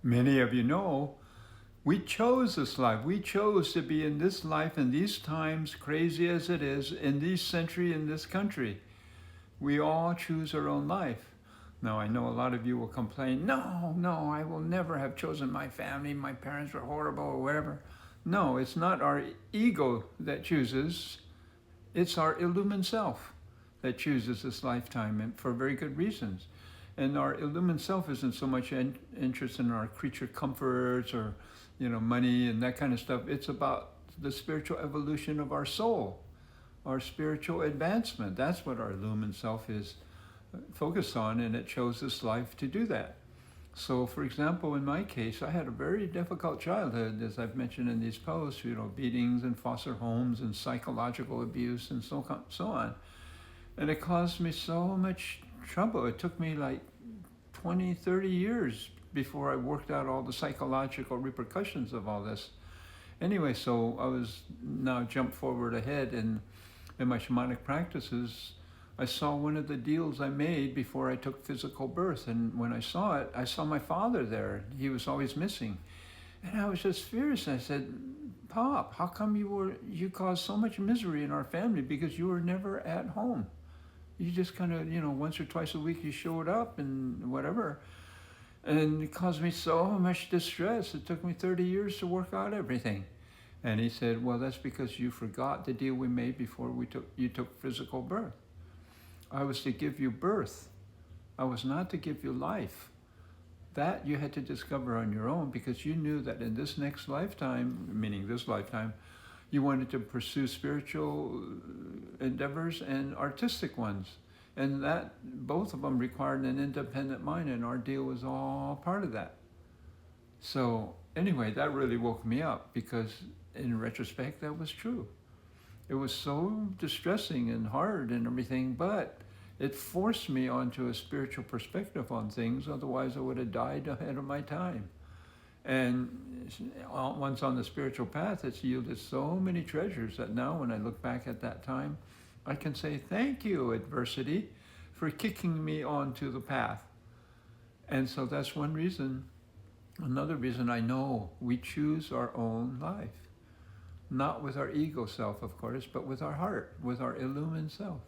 Many of you know we chose this life. We chose to be in this life in these times, crazy as it is, in this century, in this country. We all choose our own life. Now, I know a lot of you will complain, no, I will never have chosen my family. My parents were horrible or whatever. No, it's not our ego that chooses. It's our illumined self that chooses this lifetime, and for very good reasons. And our illumined self isn't so much interest in our creature comforts or, money and that kind of stuff. It's about the spiritual evolution of our soul, our spiritual advancement. That's what our illumined self is focused on, and it chose this life to do that. So, for example, in my case, I had a very difficult childhood, as I've mentioned in these posts, beatings in foster homes and psychological abuse and so on. And it caused me so much trouble. It took me like 20, 30 years before I worked out all the psychological repercussions of all this. Anyway, so I was now jump forward ahead in my shamanic practices. I saw one of the deals I made before I took physical birth. And when I saw it, I saw my father there. He was always missing. And I was just furious. I said, Pop, how come you caused so much misery in our family because you were never at home? You just kind of, once or twice a week you showed up and whatever. And it caused me so much distress. It took me 30 years to work out everything. And he said, well, that's because you forgot the deal we made before you took physical birth. I was to give you birth. I was not to give you life. That you had to discover on your own because you knew that in this next lifetime, meaning this lifetime, you wanted to pursue spiritual endeavors and artistic ones. And that both of them required an independent mind, and our deal was all part of that. So anyway, that really woke me up because in retrospect, that was true. It was so distressing and hard and everything, but it forced me onto a spiritual perspective on things. Otherwise, I would have died ahead of my time. And once on the spiritual path, it's yielded so many treasures that now when I look back at that time, I can say, thank you, adversity, for kicking me onto the path. And so that's one reason. Another reason I know we choose our own life. Not with our ego self, of course, but with our heart, with our illumined self.